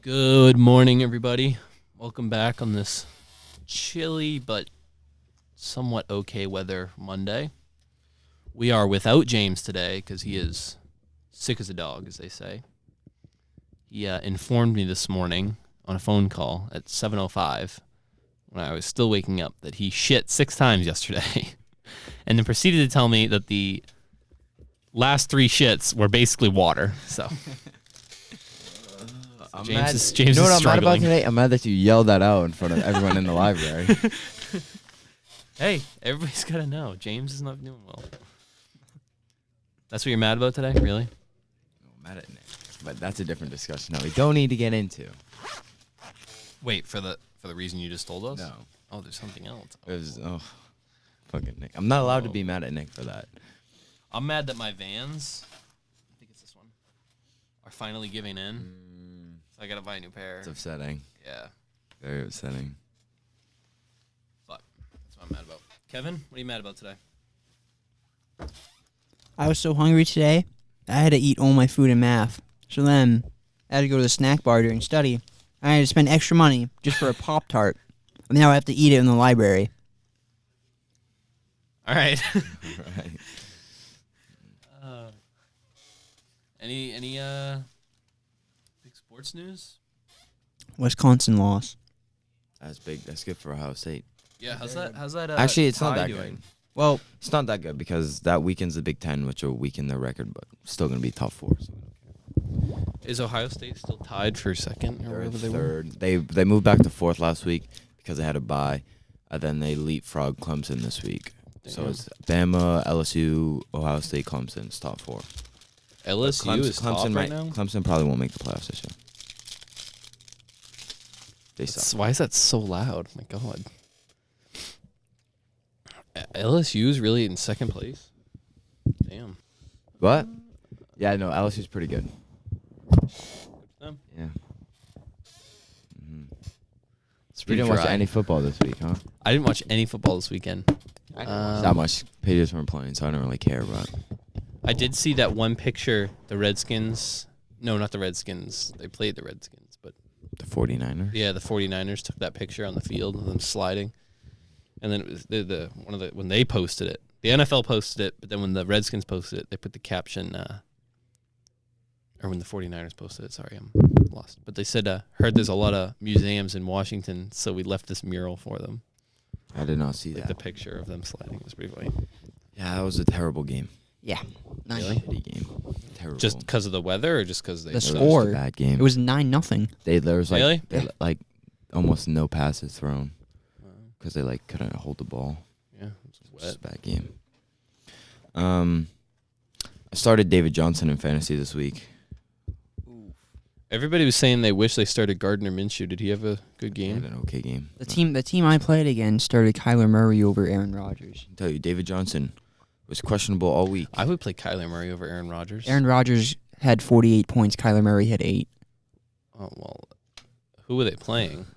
Good morning, everybody. Welcome back on this chilly but somewhat okay weather Monday. We are without James today because he is sick as a dog, as they say. He informed me this morning on a phone call at 7:05 when I was still waking up that he shit 6 times yesterday and then proceeded to tell me that the last 3 shits were basically water. So James is you know what I'm mad about struggling. today? I'm mad that you yelled that out in front of everyone in the library. Hey, everybody's got to know. James is not doing well. That's what you're mad about today? Really? I'm mad at Nick, but that's a different discussion that we don't need to get into. Wait, for the reason you just told us? No. Oh, there's something else. It was, fucking Nick. I'm not allowed to be mad at Nick for that. I'm mad that my Vans, I think it's this one, are finally giving in. So I got to buy a new pair. It's upsetting. Yeah. Very upsetting. But that's what I'm mad about. Kevin, what are you mad about today? I was so hungry today, I had to eat all my food in math. So then, I had to go to the snack bar during study. I had to spend extra money just for a Pop-Tart. And now I have to eat it in the library. All right. Right. Any big sports news? Wisconsin lost. That's big. That's good for Ohio State. Yeah, how's that Actually, it's not tie that doing? good. Well, It's not that good because that weekend's the Big Ten, which will weaken their record, but still going to be top 4. So. Is Ohio State still tied for second or They're whatever they were? third. They moved back to 4th last week because they had a bye, and then they leapfrog Clemson this week. So Damn. it's Bama, LSU, Ohio State, Clemson's top 4. LSU is top right now? Clemson probably won't make the playoffs this year. They suck. Why is that so loud? My God. LSU is really in second place? Damn. What? Yeah, no, LSU's pretty good. Them. Yeah. It's You pretty didn't watch dry. any football this week, huh? I didn't watch any football this weekend. I didn't watch that much. Patriots weren't playing, so I don't really care about it. I did see that one picture, the Redskins. No, not the Redskins. They played the Redskins, but The 49ers? yeah, the 49ers took that picture on the field of them sliding. And then it was when they posted it. The NFL posted it, but then when the Redskins posted it, they put the caption or when the 49ers posted it, sorry, I'm lost. But they said heard there's a lot of museums in Washington, so we left this mural for them. I did not see Like that. the picture of them sliding was pretty funny. Yeah, that was a terrible game. yeah. Nice. Really? Shitty game. Terrible. Just because of the weather or just because they The It was score. just a bad game. It was 9-0. There was like Really? like almost no passes thrown because they like couldn't hold the ball. Yeah, it's It was wet. just a bad game. I started David Johnson in fantasy this week. Everybody was saying they wish they started Gardner Minshew. Did he have a good He had game? an okay game. The team I played against started Kyler Murray over Aaron Rodgers. I tell you, David Johnson was questionable all week. I would play Kyler Murray over Aaron Rodgers. Aaron Rodgers had 48 points. Kyler Murray had 8. Oh, well, who were they playing?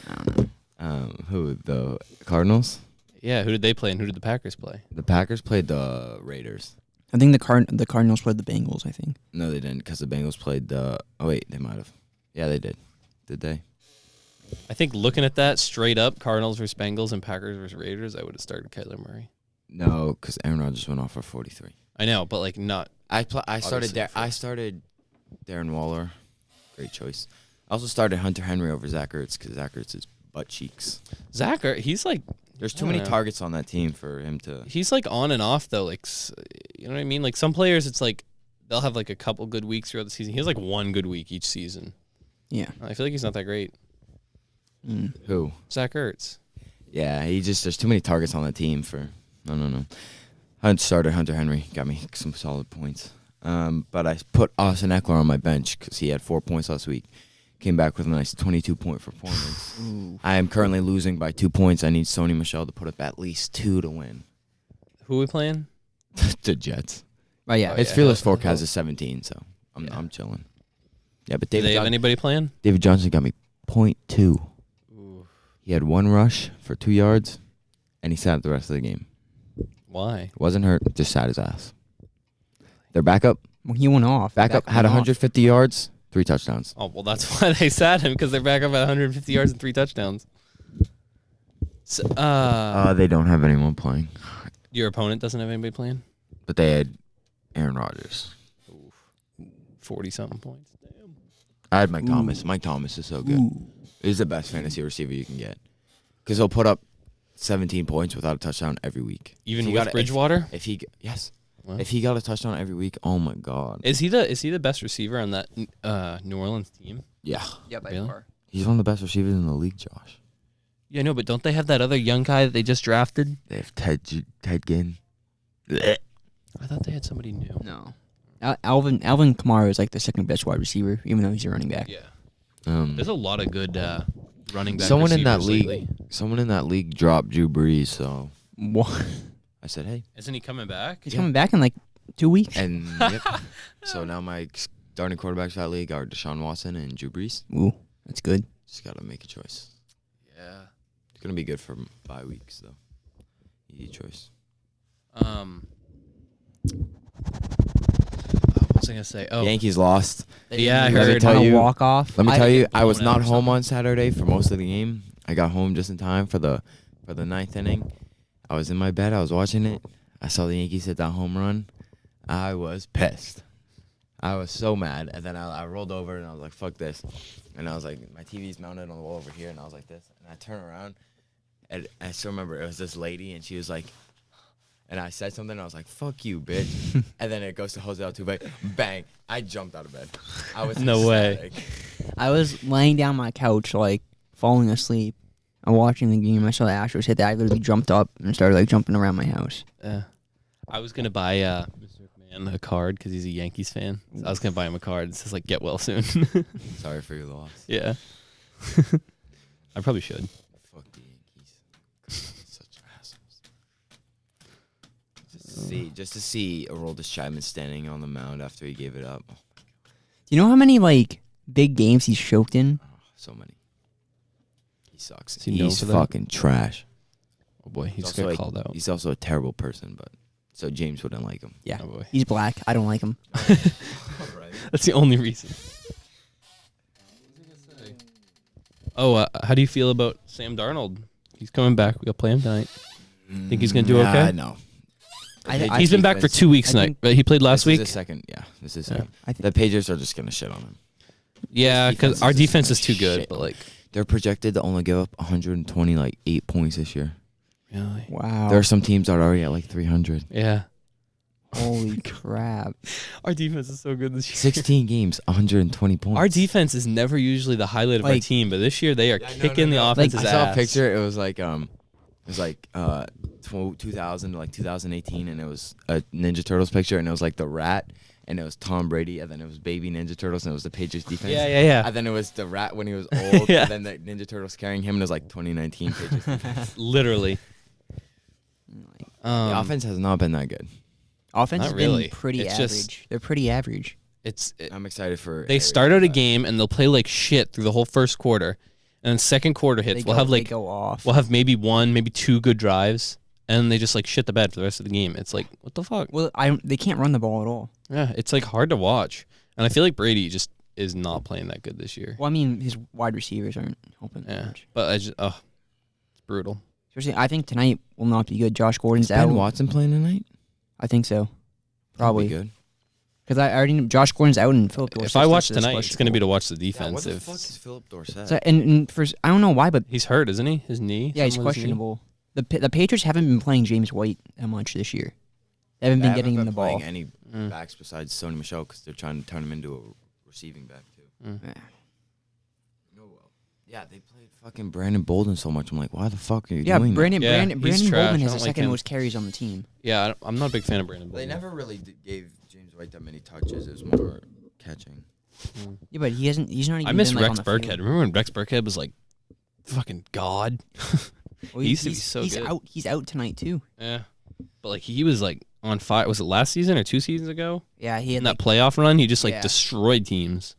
I don't know. Who, the Cardinals? Yeah, who did they play and who did the Packers play? The Packers played the Raiders. I think the Cardinals played the Bengals, I think. No, they didn't because the Bengals played the. Oh wait, they might have. Yeah, they did. Did they? I think looking at that straight up, Cardinals versus Bengals and Packers versus Raiders, I would have started Kyler Murray. No, because Aaron Rodgers went off for 43. I know, but like not. I started Obviously, I started Darren Waller. Great choice. I also started Hunter Henry over Zach Ertz because Zach Ertz is butt cheeks. Zach, he's like. There's I too don't many know. targets on that team for him to. He's like on and off though. Like, you know what I mean? Like some players, it's like they'll have like a couple good weeks throughout the season. He has like one good week each season. Yeah. I feel like he's not that great. Who? Zach Ertz. Yeah, there's too many targets on that team for. No. Hunt started Hunter Henry, got me some solid points. But I put Austin Eckler on my bench because he had 4 points last week. Came back with a nice 22-point performance. Ooh. I am currently losing by 2 points. I need Sony Michel to put up at least 2 to win. Who are we playing? The Jets. But yeah, Oh, Its yeah. fearless forecast is 17, so Yeah. I'm chilling. Yeah, but Do they have anybody playing? David Johnson got me 0.2. He had 1 rush for 2 yards, and he sat the rest of the game. Why? Wasn't hurt, just sat his ass. Their backup well, he went off. had Back went off. 150 yards, 3 touchdowns. Oh, well, that's why they sat him, because they're back up at 150 yards and 3 touchdowns. So, They don't have anyone playing, your opponent doesn't have anybody playing? but they had Aaron Rodgers. 40-something points. Damn. I had Mike Thomas. Mike Thomas is so good. Ooh. He's the best fantasy receiver you can get. Because he'll put up 17 points without a touchdown every week. Even If he with got a- Bridgewater? Yes. Wow. If he got a touchdown every week, oh my God. Is he the best receiver on that New Orleans team? Yeah. Yeah, by Really? far. He's one of the best receivers in the league, Josh. Yeah, no, but don't they have that other young guy that they just drafted? They have Ted Ginn. I thought they had somebody new. No. Alvin Kamara is like the second best wide receiver, even though he's a running back. Yeah. There's a lot of good running back Someone in that receivers league, lately. someone in that league dropped Drew Brees, so What? I said, hey. Isn't he coming back? He's coming back in like 2 weeks. And yep. So now my starting quarterbacks for that league are Deshaun Watson and Drew Brees. Ooh, that's good. Just got to make a choice. Yeah. It's going to be good for bye weeks, though. Easy choice. What was I gonna say? Oh, Yankees lost. Yeah, I Let me heard. tell you- walk off. Let me tell you, I blown was out not or home something. on Saturday for most of the game. I got home just in time for the ninth inning. I was in my bed. I was watching it. I saw the Yankees hit that home run. I was pissed. I was so mad. And then I rolled over and I was like, fuck this. And I was like, my TV's mounted on the wall over here. And I was like this. And I turn around. And I still remember it was this lady. And she was like, and I said something. And I was like, fuck you, bitch. And then it goes to Jose Altuve. Bang. I jumped out of bed. I was No way. ecstatic. I was laying down my couch, like falling asleep. I'm watching the game. I saw the Astros hit that. I literally jumped up and started like jumping around my house. I was gonna buy Mr. McMahon a card because he's a Yankees fan. So I was gonna buy him a card. It says like "Get well soon." Sorry for your loss. Yeah. I probably should. Fuck the Yankees. Such assholes. Just to see Aroldis Chapman standing on the mound after he gave it up. Oh, Do you know how many like big games he's choked in? so many. He sucks. Is he known He's for that? fucking trash. Oh boy, he just also got a- called out. He's also a terrible person, but so James wouldn't like him. Yeah, Oh boy, he's black. I don't like him. that's the only reason. Oh, how do you feel about Sam Darnold? He's coming back. We got to play him tonight. Think he's gonna do okay? No. He's been back for 2 weeks I tonight. think- But he played last This week. is the second. Yeah, this is Yeah. second. I think The Patriots are just gonna shit on him. Yeah, This because defense our is just defense is gonna too good. shit But on like, They're projected to only give up 120, like 8 points this year. really, wow. There are some teams that are already at like 300. yeah. Holy crap. Our defense is so good this year. 16 games, 120 points. Our defense is never usually the highlight of our Like- team, but this year they are Yeah, no, kicking no, no. the offense's I saw ass. a picture. It was like 2000 to like 2018, and it was a Ninja Turtles picture, and it was like the rat, and it was Tom Brady, and then it was baby Ninja Turtles, and it was the Patriots defense. Yeah. And then it was the rat when he was old, Yeah. and then the Ninja Turtles carrying him, and it was like 2019 Patriots defense. Literally. The offense has not been that good. Offense Not has really. been pretty It's average. just- They're pretty average. I'm excited for. They Arians start out a back. game and they'll play like shit through the whole first quarter, and then second quarter hits. We'll have they like go off. we'll have maybe one, maybe two good drives, and they just like shit the bed for the rest of the game. It's like what the fuck? Well, they can't run the ball at all. Yeah, it's like hard to watch, and I feel like Brady just is not playing that good this year. Well, I mean, his wide receivers aren't helping that Yeah, much. but it's brutal. Especially, I think tonight will not be good. Josh Gordon's Ben out. Watson playing tonight? I think so. Probably. That'd be good. Because I already know Josh Gordon's out and Philip Dorsett's If I watch listed as tonight, it's going to be to questionable. watch the Yeah, defense. what the If fuck is Philip Dorsett? So, and for I don't know why, but he's hurt, isn't he? His knee. yeah, he's Something with his knee? questionable. The Patriots haven't been playing James White that much this year. They haven't been getting him the ball. Any Mm. backs besides Sony Michelle because they're trying to turn him into a receiving back too. Yeah. Oh well. Yeah, they played fucking Brandon Bolden so much. I'm like, why the fuck are you Yeah, doing Brandon Yeah, Brandon he's Brandon trash. Bolden I has the don't like second him. most carries on the team. Yeah, I'm not a big fan of Brandon. that? They Bolden. never really gave James White that many touches. It was more catching. Yeah, but he hasn't. He's not even. I miss been, like, Rex on the Burkhead. field. Remember when Rex Burkhead was like fucking god? Well, He used to be he's- so he's good. out. He's out tonight too. Yeah, but like he was like on fire. Was it last season or 2 seasons ago? Yeah, he had In like, that playoff run, he just like Yeah. destroyed teams,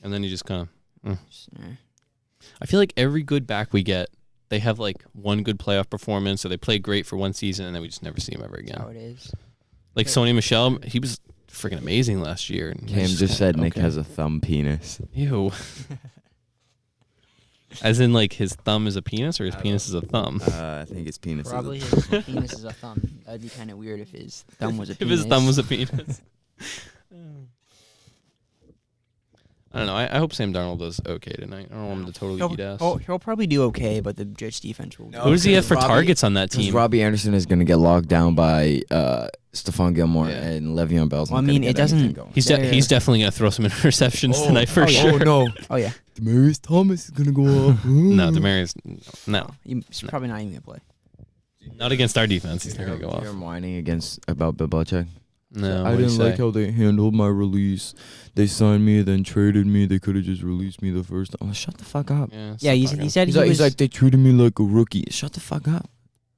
and then he just kind of. uh, I feel like every good back we get, they have like one good playoff performance, or they play great for one season, and then we just never see him ever that's how again. it is. Like Okay. Sony Michelle, he was freaking amazing last year. And Cam he's just said kinda Nick okay. has a thumb penis. Ew. As in, like, his thumb is a penis or his penis is a thumb? I think his penis Probably is his penis is a thumb. That'd be kind of weird if his thumb was a If penis. his thumb was a penis. I don't know. I hope Sam Darnold does okay tonight. I don't want him to totally eat ass. He'll probably do okay, but the Jets defense will. No. Who does he have for Robbie- targets on that because team? Robbie Anderson is going to get locked down by Stephon Gilmore Yeah. and Le'Veon Bell's. Well, I not gonna mean, it get anything doesn't- going. He's They're- he's definitely gonna throw some interceptions tonight for sure. Oh no, Oh yeah, Demaryius Thomas is going to go off. No, Demarius, no, he's probably not even gonna play. not against our defense. He's not gonna go Hear off. him whining about Bill Belichick. No, I what'd he didn't like say? how they handled my release. They signed me, then traded me. They could have just released me the first time. Oh, shut the fuck up. Yeah, Yeah, he stop said He's he like, was. he's like, they treated me like a rookie. Shut the fuck up.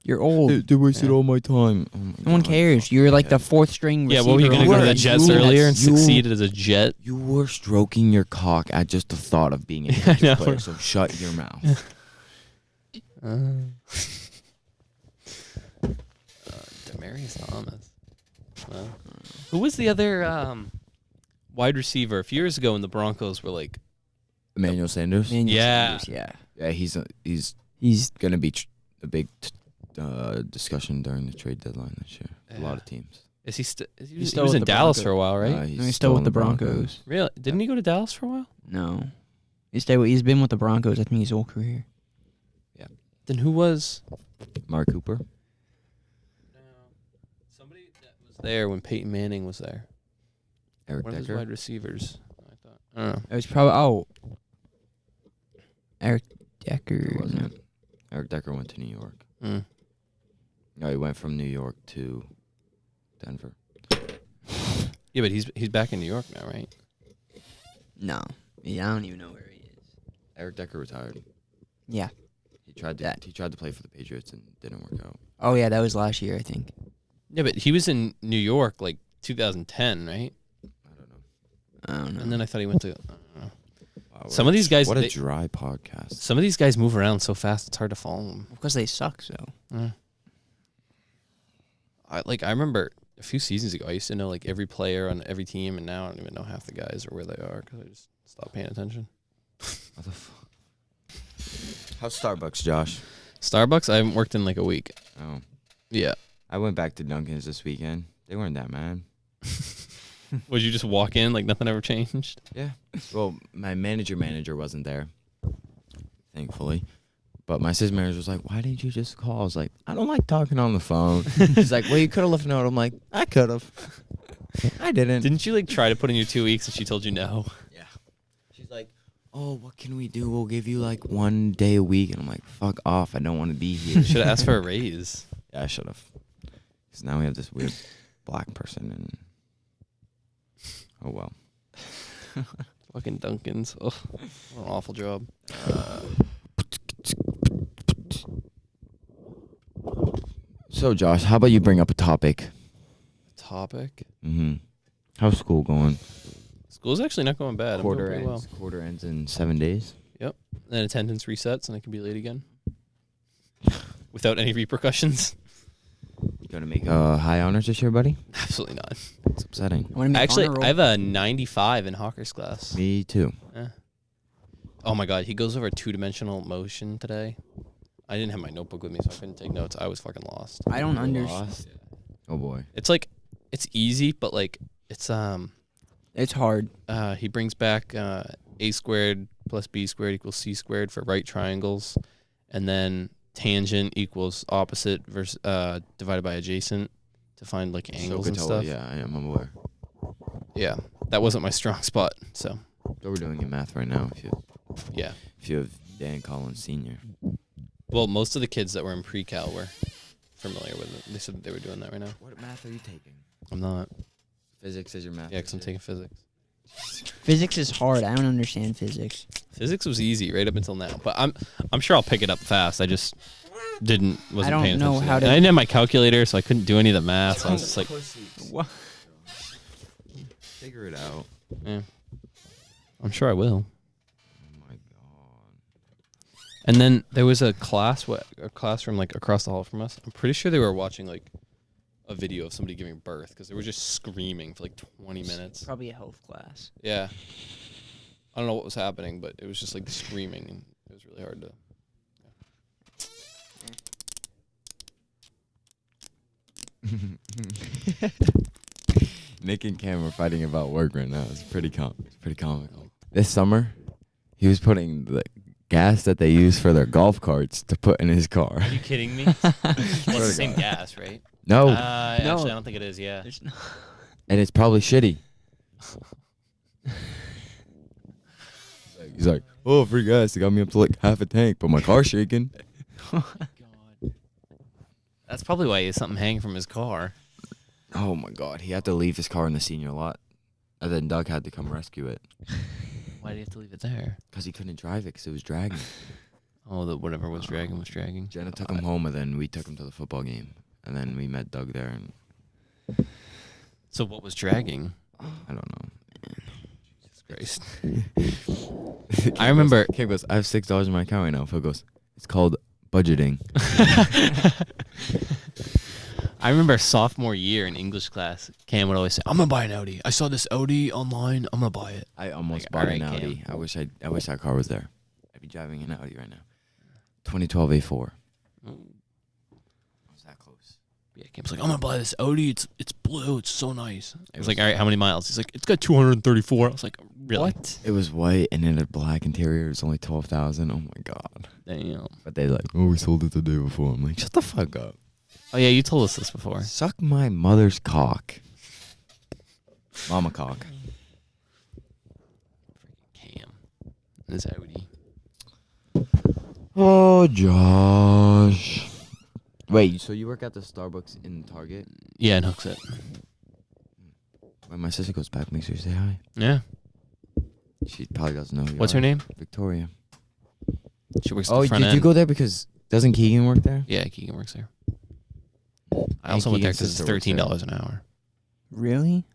You're old. They wasted Yeah. all my time. Oh my No one God. cares. You're like the fourth string Yeah, receiver. what were you gonna on go to the the You Jets were- earlier and you- succeed as a Jet? You were stroking your cock at just the thought of being a I Patriots know. player, so shut your mouth. Demarius Thomas. Well, who was the other wide receiver a few years ago when the Broncos were like? Emmanuel Sanders. Manuel Yeah. Sanders, yeah. Yeah, he's He's gonna be a big discussion during the trade deadline this year. A lot Yeah. of teams. Is he? He He's was still with in the Dallas Broncos. for a while, right? he's still with on the Broncos. Really? Didn't he go to Dallas for a while? No. He's been with the Broncos. I think his whole career. Then who was? Mark Cooper. No, somebody that was there when Peyton Manning was there. Eric One of his Decker. wide receivers. I don't know. It was probably Eric Decker. It wasn't. Eric Decker went to New York. Mm. No, he went from New York to Denver. Yeah, but he's back in New York now, right? No. Yeah, I don't even know where he is. Eric Decker retired. Yeah. He tried to play for the Patriots and didn't work out. Oh yeah, that was last year, I think. Yeah, but he was in New York like 2010, right? I don't know. I don't know. And then I thought he went to. I don't know. Wow, Some of these guys, What a they- dry podcast. Some of these guys move around so fast; it's hard to follow them. because they suck, so. I remember a few seasons ago, I used to know like every player on every team, and now I don't even know half the guys or where they are because I just stopped paying attention. What the fuck? How's Starbucks, Josh? Starbucks, I haven't worked in like a week. Oh, Yeah. I went back to Dunkin's this weekend. They weren't that mad. Would you just walk in like nothing ever changed? Yeah. Well, my manager wasn't there, thankfully. But my assistant manager was like, "Why didn't you just call?" I was like, "I don't like talking on the phone." She's like, "Well, you could have left a note." I'm like, "I could have." I didn't. Didn't you like try to put in your 2 weeks and she told you no? Yeah. She's like, "Oh, what can we do? We'll give you like 1 day a week." And I'm like, "Fuck off! I don't want to be here." Should have asked for a raise. Yeah, I should have. Because now we have this weird black person, and oh well. Fucking Duncan's. Oh, what an awful job. So, Josh, how about you bring up a topic? Topic. Mm-hmm. How's school going? School's actually not going bad. I'm doing Quarter pretty ends. well. Quarter ends in 7 days. Then attendance resets and I can be late again. Without any repercussions. You gonna make high honors this year, buddy? Absolutely not. It's upsetting. I want to make Actually, honor roll. I have a 95 in Hawker's class. Me too. Oh my god, he goes over two-dimensional motion today. I didn't have my notebook with me, so I couldn't take notes. I was fucking lost. I don't understand. Lost? Oh boy. It's like, it's easy, but like, it's It's hard. he brings back a squared plus b squared equals c squared for right triangles, and then tangent equals opposite versus divided by adjacent to find like angles and stuff. Yeah, I am aware. Yeah, that wasn't my strong spot. So So we're doing in math right now. yeah. If you have Dan Collins Sr. Well, most of the kids that were in pre-cal were familiar with it. They said that they were doing that right now. What math are you taking? I'm not. Physics is your math. Yeah, because I'm teacher? taking physics. Physics is hard. I don't understand physics. Physics was easy right up until now, but I'm sure I'll pick it up fast. I just wasn't don't paying know attention. how to- I didn't have my calculator, so I couldn't do any of the math. So I was just like, What? Figure it out. yeah. I'm sure I will. Oh my god. And then there was a classroom like across the hall from us. I'm pretty sure they were watching like a video of somebody giving birth because they were just screaming for like 20 minutes. Probably a health class. Yeah. I don't know what was happening, but it was just like screaming, and it was really hard to. Nick and Cam were fighting about work right now. It's pretty comical. This summer, he was putting the gas that they use for their golf carts to put in his car. Are you kidding me? Well, it's the same gas, right? No, Actually, I don't think it is. Yeah. There's no. and it's probably shitty. He's like, oh, free gas. They got me up to like half a tank, but my car's shaking. God. That's probably why he has something hanging from his car. Oh my God, he had to leave his car in the senior lot, and then Doug had to come rescue it Why do you have to leave it there? because he couldn't drive it because it was dragging. Oh, the whatever was dragging was dragging. Jenna took him home, and then we took him to the football game, and then we met Doug there, and So what was dragging? I don't know. Jesus Christ. I remember. Kim goes, I have $6 in my account right now. Phil goes, it's called budgeting. I remember sophomore year in English class, Cam would always say, "I'm gonna buy an Audi. I saw this Audi online. I'm gonna buy it." I almost Like, bought alright, an Audi. Cam. I wish that car was there. I'd be driving an Audi right now. 2012 A4. I was that close. Yeah, Cam's like, "I'm gonna buy this Audi. It's blue. It's so nice." I was like, "All right, how many miles?" He's like, "It's got 234." I was like, "Really?" What? It was white and it had a black interior. It was only 12,000. Oh my God. Damn. But they like, oh, we sold it the day before. I'm like, shut the fuck up. Oh yeah, you told us this before. Suck my mother's cock. Mama cock. Cam. This Audi. Oh, Josh. Wait, so you work at the Starbucks in Target? Yeah, and hooks it. When my sister goes back, make sure you say hi. Yeah. She probably doesn't know who you What's are. her name? Victoria. She works at Oh, the front did end. you go there because doesn't Keegan work there? Yeah, Keegan works there. I And also went there Keegan's because it's sister works there. $13 an hour. Really?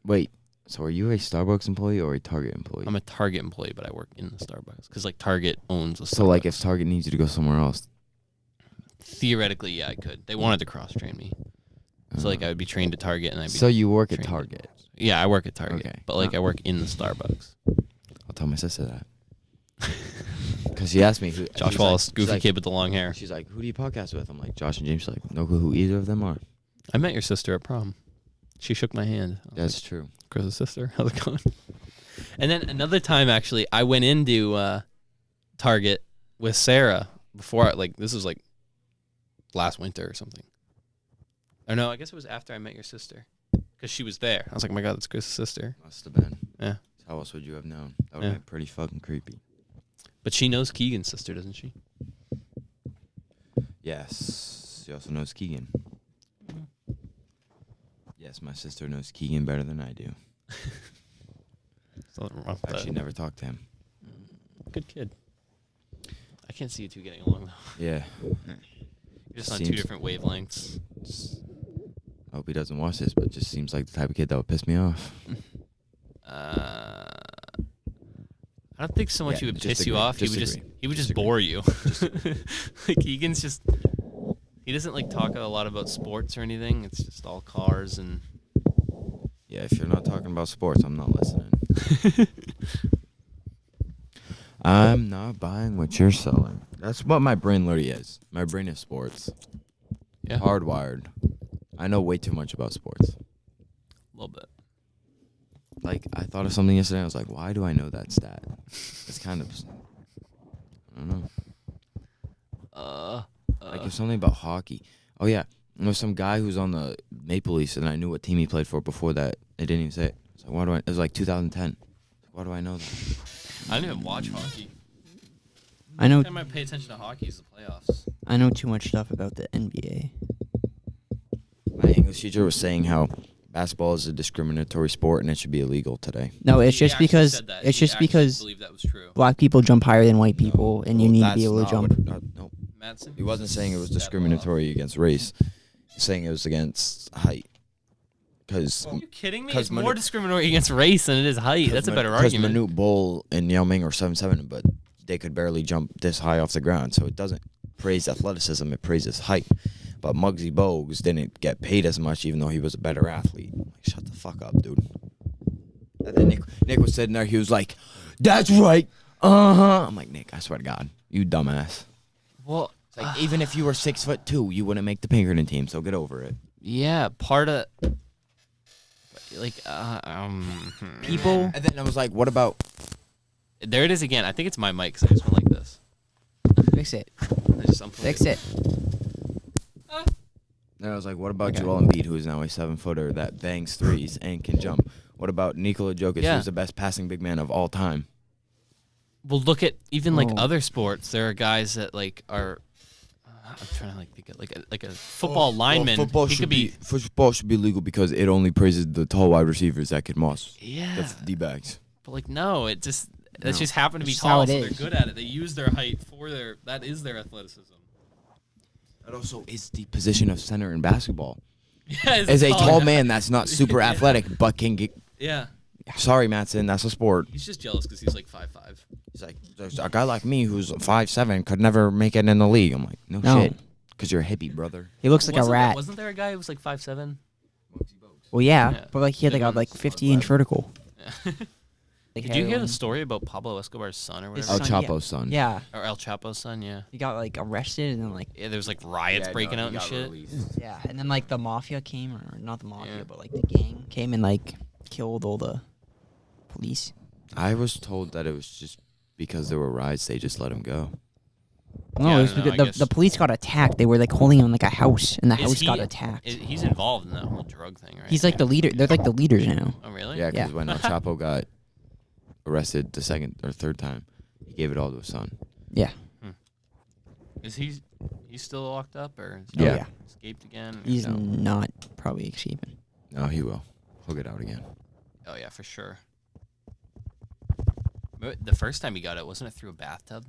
Wait, so are you a Starbucks employee or a Target employee? I'm a Target employee, but I work in the Starbucks because like Target owns a Starbucks. So like if Target needs you to go somewhere else. Theoretically, yeah, I could. They wanted to cross train me, so like I would be trained at Target and I'd be. So you work at trained Target. Yeah, I work at Target, Okay. but like I work in the Starbucks. I'll tell my sister that. Because she asked me who. Josh she's Wallace, like- she's goofy like- kid with the long hair. She's like, who do you podcast with? I'm like, Josh and James. She's like, no clue who either of them are. I met your sister at prom. She shook my hand. I was That's like, true. Chris's sister. How's it going? And then another time, actually, I went into Target with Sarah before. This was like last winter or something. Or no, I guess it was after I met your sister because she was there. I was like, oh my God, that's Chris's sister. Must have been. Yeah. How else would you have known? That would Yeah. have been pretty fucking creepy. But she knows Keegan's sister, doesn't she? Yes. She also knows Keegan. Yes, my sister knows Keegan better than I do. Something wrong with I actually that. never talked to him. Good kid. I can't see you two getting along though. Yeah. You're just on two Seems- different wavelengths. I hope he doesn't watch this, but just seems like the type of kid that would piss me off. I don't think so much Yeah, he would just piss you agree, off. He just would agree, he would just just agree. bore you. Like Keegan's just he doesn't like talk a lot about sports or anything. It's just all cars and Yeah, if you're not talking about sports, I'm not listening. I'm not buying what you're selling. That's what my brain literally is. My brain is sports. yeah, Hardwired. I know way too much about sports. a little bit. Like, I thought of something yesterday. I was like, why do I know that stat? It's kind of, I don't know. Like, there's something about hockey. Oh, yeah. There was some guy who's on the Maple Leafs, and I knew what team he played for before that. They didn't even say it. So why do I? It was like 2010. Why do I know that? I don't even watch hockey. I know. I might pay attention to hockey is the playoffs. I know too much stuff about the NBA. My English teacher was saying how basketball is a discriminatory sport and it should be illegal today. No, it's He just actually because said that. it's He just actually because believed that was true. black people jump higher than white people, and you Well, need to that's be able to not jump. what- no, Madsen? he wasn't saying it was Stat discriminatory against race. He's saying it was against height. Because Are you kidding me? 'Cause It's more Manu- discriminatory against race than it is height. That's a better argument. Manute Bol and Yao Ming are 7'7", but they could barely jump this high off the ground. So it doesn't praise athleticism; it praises height. But Muggsy Bogues didn't get paid as much, even though he was a better athlete. Like, shut the fuck up, dude. And then Nick was sitting there. He was like, "That's right. I'm like, Nick, I swear to God, you dumbass. Well, It's like, even if you were 6'2", you wouldn't make the Pinkerton team. So get over it. yeah, part of like People. And then I was like, what about? there it is again. I think it's my mic 'cause I just went like this. Fix it. I just unplugged Fix it. Then I was like, what about Okay. Joel Embiid, who is now a 7-footer that bangs threes and can jump? What about Nikola Jokic, Yeah. who's the best passing big man of all time? Well, look at even like Oh. other sports. There are guys that like are. I'm trying to like think of like a football lineman. Football he should could be. football should be legal because it only praises the tall wide receivers that can moss Yeah, the D-backs. but like no, it just that's No. just happen to be That's just how tall, it so they're is. good at it. They use their height for their. That is their athleticism. That also is the position of center in basketball. Yeah, As a tall guy. man that's not super Yeah. athletic but can get. Yeah, Sorry, Mattson, that's a sport. he's just jealous because he's like 5'5". He's like, there's a guy like me who's 5'7" could never make it in the league. I'm like, no. Shit, because you're a hippie, brother. He looks like a rat. Wasn't there a guy who was like 5'7"? Well, yeah, Yeah. but like he had like a Good 50-inch vertical. Yeah. Like Did you hear heroin. the story about Pablo Escobar's son or His whatever? El son, yeah. Chapo's son. Yeah, Or El Chapo's son, yeah. he got like arrested and then like Yeah, there was like riots breaking out and shit. yeah, and then like the mafia came, or not the mafia, Yeah. but like the gang came and like killed all the police. I was told that it was just because there were riots, they just let him go. No, Yeah, I it was don't know, because I the guess- police got attacked. They were like holding him in like a house, and the Is house he- got attacked. He's involved in that whole drug thing, right? He's like the leader. They're like the leaders now. Oh, really? Yeah, because Yeah. when El Chapo got arrested the second or third time, he gave it all to his son. Yeah. Is he's still locked up or Oh, Yeah. yeah. escaped again? He's No. not probably escaping. No, he will. He'll get out again. Oh yeah, for sure. The first time he got it, wasn't it through a bathtub?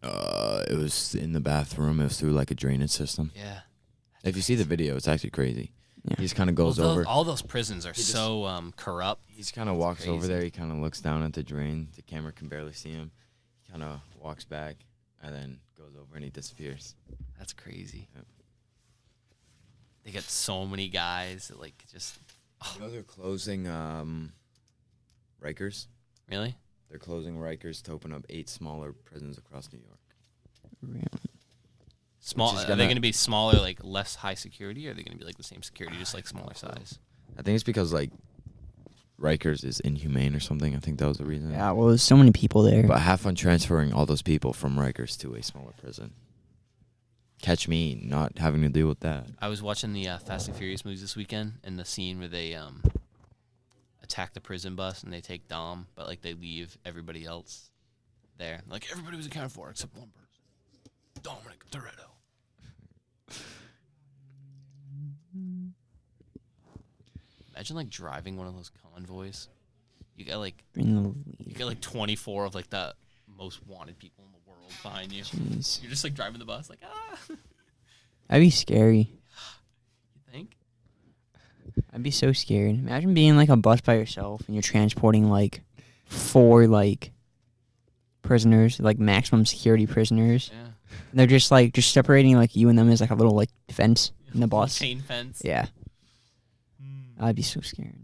It was in the bathroom. It was through like a drainage system. Yeah. If you see the video, it's actually crazy. Yeah. He just kind of goes Well, over. all those prisons are just- so corrupt. He just kind of walks over crazy. there. He kind of looks down at the drain. The camera can barely see him. He kind of walks back and then goes over and he disappears. That's crazy. Yep. They got so many guys that like just You know they're closing Rikers. really. They're closing Rikers to open up 8 smaller prisons across New York. Small. is Are they gonna- going to be smaller, like less high security, or are they going to be like the same security, just like smaller size? I think it's because like Rikers is inhumane or something. I think that was the reason. Yeah. Well, there's so many people there. But have fun transferring all those people from Rikers to a smaller prison. Catch me not having to deal with that. I was watching the Fast and Furious movies this weekend, and the scene where they attack the prison bus and they take Dom, but like they leave everybody else there. Like everybody was accounted for except one person, Dominic Toretto. Imagine like driving one of those convoys. You got like In the you lead. got like 24 of like the most wanted people in the world behind you. Jeez. You're just like driving the bus, like That'd be scary. You think? I'd be so scared. Imagine being like a bus by yourself and you're transporting like 4 like prisoners, like maximum security prisoners. Yeah. And they're just separating like you and them is like a little like fence in the bus. Chain fence. Yeah. I'd be so scared.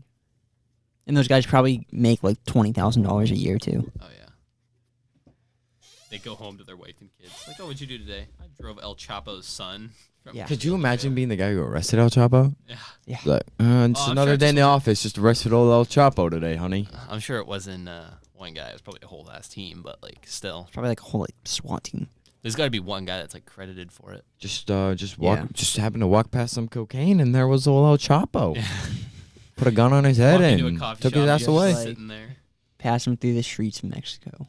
And those guys probably make like $20,000 a year too. Oh yeah. They go home to their wife and kids. Like, oh, what'd you do today? I drove El Chapo's son. From Yeah. Could you imagine being the guy who arrested El Chapo? Yeah. Yeah. Like, just I'm another sure day in the this office. Just arrested old El Chapo today, honey. I'm sure it wasn't one guy. It was probably a whole ass team, but like still, Probably like a whole like SWAT team. there's got to be one guy that's like credited for it. Just Yeah. happened to walk past some cocaine, and there was old El Chapo. Put a gun on his head Walk into a and coffee took shop, his ass he's away. just sitting there. Pass them through the streets of Mexico.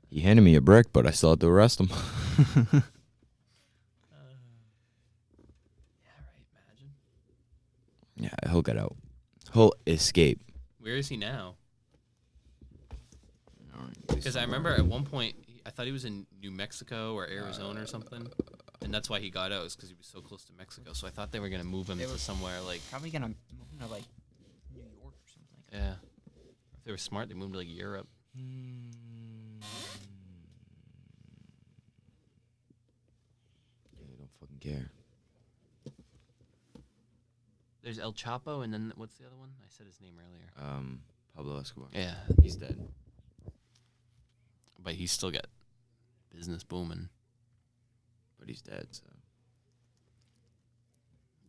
He handed me a brick, but I still had to arrest him. Yeah, right. Imagine. Yeah, he'll get out. He'll escape. Where is he now? Because I remember at one point I thought he was in New Mexico or Arizona or something, and that's why he got out, is because he was so close to Mexico. So I thought they were gonna move him to somewhere like, Probably gonna move to like New York or something. yeah. If they were smart, they moved to like Europe. They don't fucking care. There's El Chapo, and then what's the other one? I said his name earlier. Pablo Escobar. Yeah, He's dead. but he's still got business booming. But he's dead, so.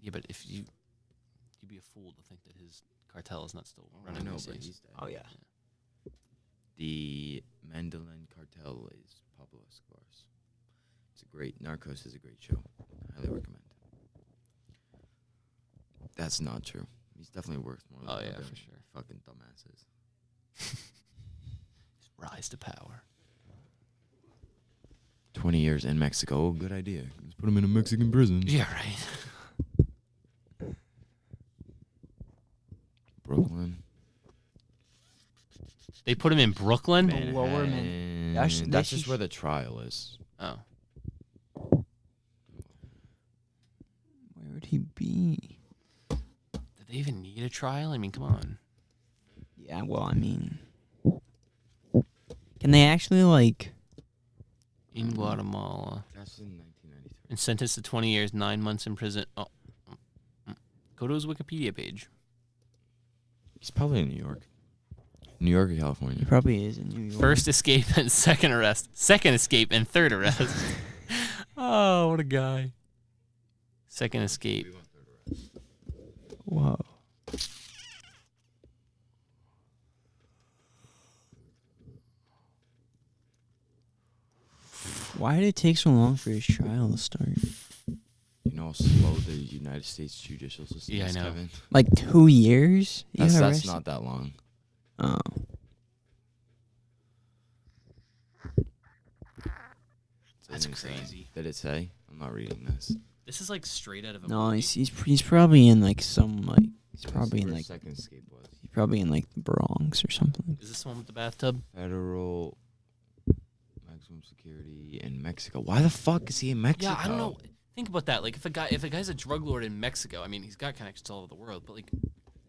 Yeah, but if you'd be a fool to think that his cartel is not still running. I know, these but days. he's dead. Oh yeah. The Mandolin Cartel is Pablo Escobar's. It's a great Narcos is a great show. Highly recommend. That's not true. He's definitely worth more. Oh, than yeah, $1 for billion. sure. Fucking dumbasses. Rise to power. 20 years in Mexico. Oh, good idea. Let's put him in a Mexican prison. Yeah, right. Brooklyn. They put him in Brooklyn. Lower Manhattan. That's- That's that's just just- where the trial is. Oh, Where would he be? did they even need a trial? I mean, come on. Yeah, well, I mean, can they actually like? In Guatemala, That's in 1993. and sentenced to 20 years, 9 months in prison. Oh, go to his Wikipedia page. He's probably in New York. New York or He California. probably is in New York. First escape and second arrest. Second escape and third arrest. Oh, what a guy. Second escape. Whoa. Why did it take so long for his trial to start? You know how slow the United States judicial system Yeah, I is, know. Kevin? Like 2 years? You That's got that's arrested- not that long. Oh. That's Didn't it say? crazy. Did it say? I'm not reading this. This is like straight out of a No, movie. he's probably in like some like he's That's probably in where like second escape was. he's probably in like the Bronx or something. Is this the one with the bathtub? Federal maximum security in Mexico. Why the fuck is he in Mexico? Yeah, I don't know. Think about that. Like, if a guy's a drug lord in Mexico, I mean, he's got connections all over the world, but like,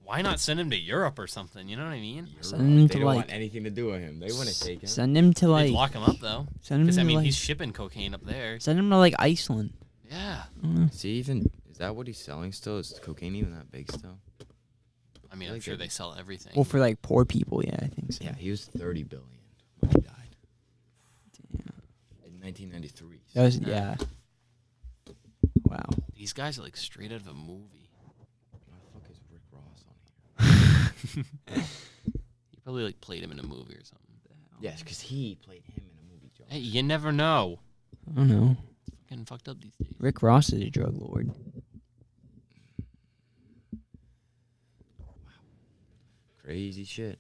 why not send him to Europe or something? You know what I mean? Send him they to, don't like- want anything to do with him. They wouldn't take him. Send him to They'd like lock him up though, send him because to I mean, like, he's shipping cocaine up there. send him to like Iceland. Yeah, I don't know. Is he even? Is that what he's selling still? Is cocaine even that big still? I mean, I I'm think sure they- they sell everything. Well, for like poor people, yeah, I think so. Yeah, he was 30 billion when he died Damn. in 1993. That was yeah. Wow. These guys are like straight out of a movie. Why the fuck is Rick Ross on here? He probably like played him in a movie or something. Yes, because he played him in a movie, Joe. Hey, you never know. I don't know. It's fucking fucked up these days. Rick Ross is a drug lord. Crazy shit.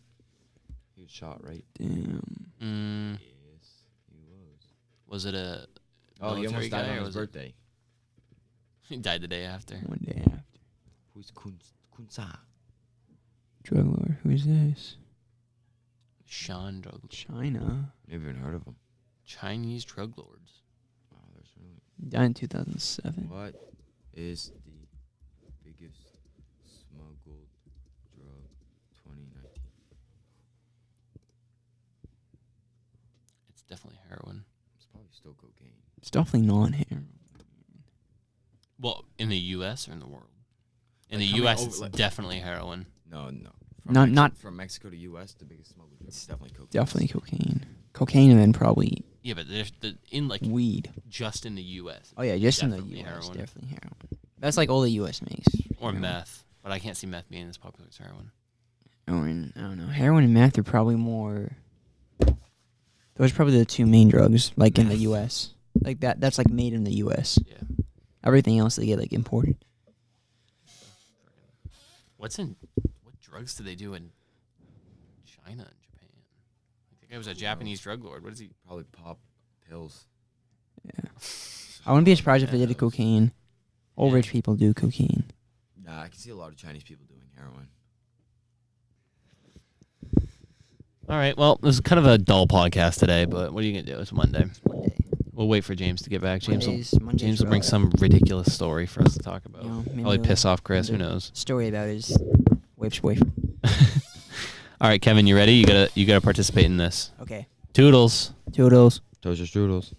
He was shot, right? Damn. Yes, he was. Was it a Oh, he military almost died guy, on or his was it- birthday. He died the day after. One day after. Who's Kunsa? Drug lord. Who's this? Sean drug China. Never even heard of him. Chinese drug lords. Wow, there's really. Died in 2007. What is the biggest smuggled drug 2019? It's definitely heroin. It's probably still cocaine. It's definitely not heroin. Well, in the U.S. or in the world? In Like the coming U.S., over, it's like- definitely heroin. No. Not- from Mexico to U.S. The biggest smuggled drug is definitely cocaine. Definitely cocaine. Cocaine and then probably Yeah, but there's in like weed. just in the U.S. Oh yeah, just in the Definitely U.S. heroin. Definitely heroin. That's like all the U.S. makes. Or Heroin. meth, but I can't see meth being as popular as heroin. Heroin, I don't know. Heroin and meth are probably more. Those are probably the two main drugs, like in the Meth. U.S. Like that's like made in the U.S. Yeah. Everything else they get like imported. What drugs do they do in China and Japan? I think I was a Japanese drug lord. What is he? Probably pop pills. Yeah. I wouldn't be surprised if they did a Yeah. cocaine. All Yeah. rich people do cocaine. Nah, I can see a lot of Chinese people doing heroin. All right. Well, this is kind of a dull podcast today, but what are you gonna do? It's Monday. One day. We'll wait for James to get back. Mondays James will bring rough. some ridiculous story for us to talk about. You know, maybe Probably we'll- piss off Chris. Who the knows? Story about his wife's boyfriend. All right, Kevin, you ready? You gotta participate in this. Okay. Toodles. Toodles. Toaster strudels.